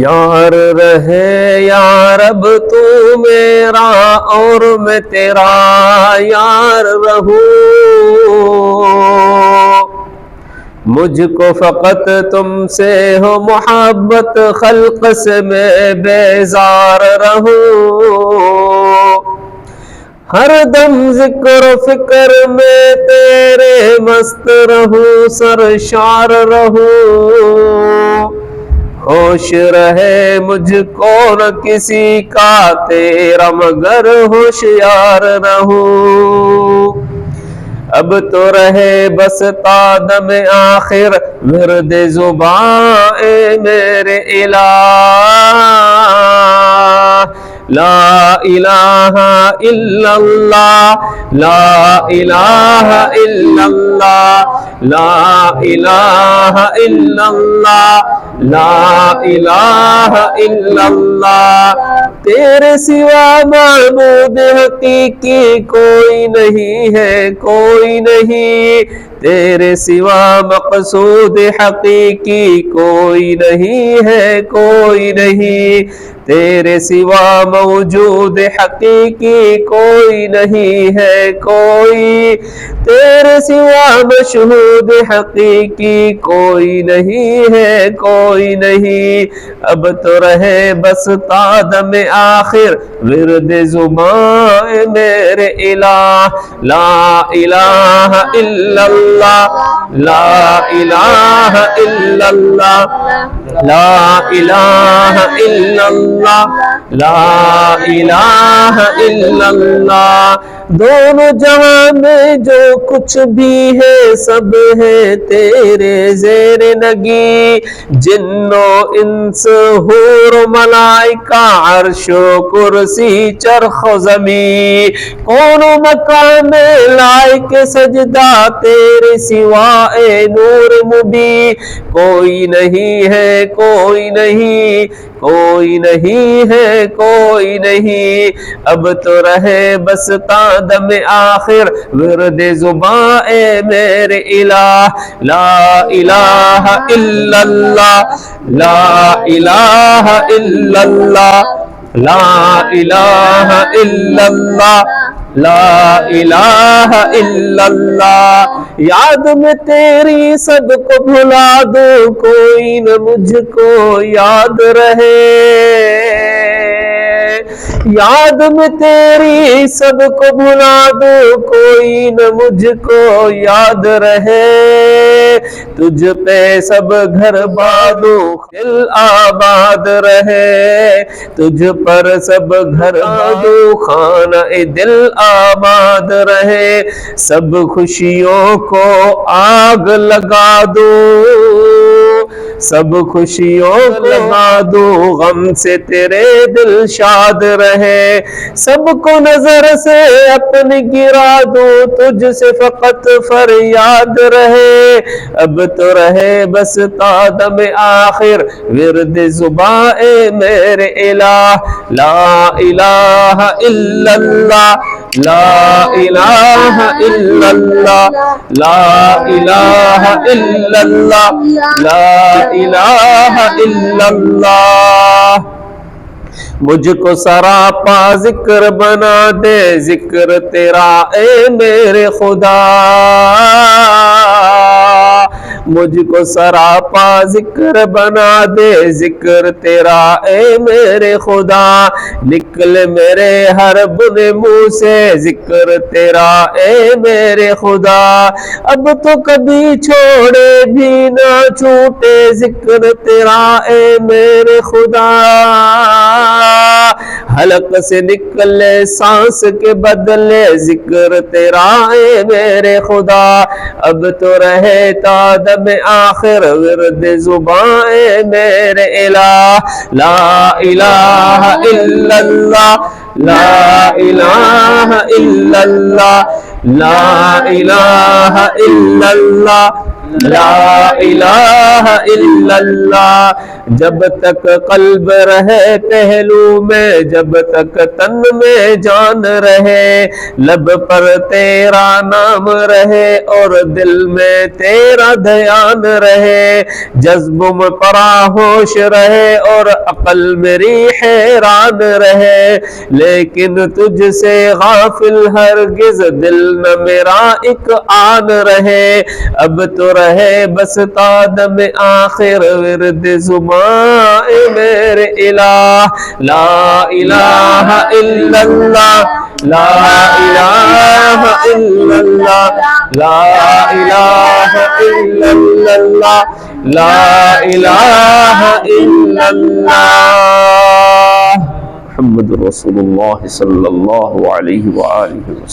یار رہے یا رب تو میرا اور میں تیرا یار رہوں، مجھ کو فقط تم سے ہو محبت، خلق سے میں بیزار رہوں، ہر دم ذکر و فکر میں تیرے مست رہوں، سرشار رہوں، ہوش رہے مجھ کو نہ کسی کا تیرا مگر ہوشیار رہوں، اب تو رہے بس تا دم آخر ورد زباں اے میرے الہ، لا الہ الا اللہ، لا الہ الا اللہ، لا الہ الا اللہ، لا الہ الا اللہ، تیرے سوا معبود حقیقی کوئی نہیں ہے، کوئی نہیں، تیرے سوا مقصود حقیقی کوئی نہیں ہے، کوئی نہیں، تیرے سوا موجود حقیقی کوئی نہیں ہے، کوئی، تیرے سوا مشہود حقیقی کوئی نہیں ہے، کوئی نہیں، اب تو رہے بس تا دم آخر ورد زباں اے میرے الہ، لا الہ الا اللہ، لا الہ الا اللہ، لا الہ الا اللہ، لا الہ الا اللہ، دونوں جہاں میں جو کچھ بھی ہے سب ہے تیرے زیر نگی، جن و انس حور و ملائکہ عرش و کرسی چرخ و زمین، کون و مکان میں لائق سجدہ تیرے سوا اے نور مبین، کوئی نہیں ہے، کوئی نہیں، کوئی نہیں ہے، کوئی نہیں، اب تو رہے بس تا دم آخر ورد زباں اے میرے الہ، لا الہ الا اللہ، لا الہ الا اللہ، لا الہ الا اللہ، لا الہ الا اللہ، یاد میں تیری سب کو بھلا دوں کوئی نہ مجھ کو یاد رہے، یاد میں تیری سب کو بھلا دوں کوئی نہ مجھ کو یاد رہے، تجھ پہ سب گھر بادوں دل آباد رہے، تجھ پر سب گھر بادوں خانہ دل آباد رہے، سب خوشیوں کو آگ لگا دوں، سب خوشیوں کو لگا دوں، غم سے تیرے دل شاد رہے، سب کو نظر سے اپنی گرا دوں، تجھ سے فقط فریاد رہے، اب تو رہے بس تا دم آخر ورد زباں اے میرے الہ، لا الہ الا اللہ، لا الہ الا اللہ، لا الہ الا اللہ، لا الہ الا اللہ، مجھ کو سراپا ذکر بنا دے ذکر تیرا اے میرے خدا، مجھ کو سراپا ذکر بنا دے ذکر تیرا اے میرے خدا، نکل میرے ہر بن منہ سے ذکر تیرا اے میرے خدا، اب تو کبھی چھوڑے بھی نہ چھوٹے ذکر تیرا اے میرے خدا، حلق سے نکلے سانس کے بدلے ذکر تیرا اے میرے خدا، اب تو رہے تا دم آخر ورد زباں اے میرے الہ، لا الہ الا اللہ، لا الہ الا اللہ، لا الہ الا اللہ، لا الہ الا اللہ. جب تک قلب رہے پہلو میں، جب تک تن میں جان رہے، لب پر تیرا نام رہے اور دل میں تیرا دھیان رہے، جذب میں پراہوش رہے اور عقل میری حیران رہے، لیکن تجھ سے غافل ہرگز دل نہ میرا ایک آن رہے. اب تو رہے بس تادم آخر ورد زبان میرے الہ. لا الہ الا اللہ، لا الہ الا اللہ، لا الہ الا اللہ، لا الہ الا اللہ. محمد رسول اللہ صلی اللہ علیہ وآلہ وسلم.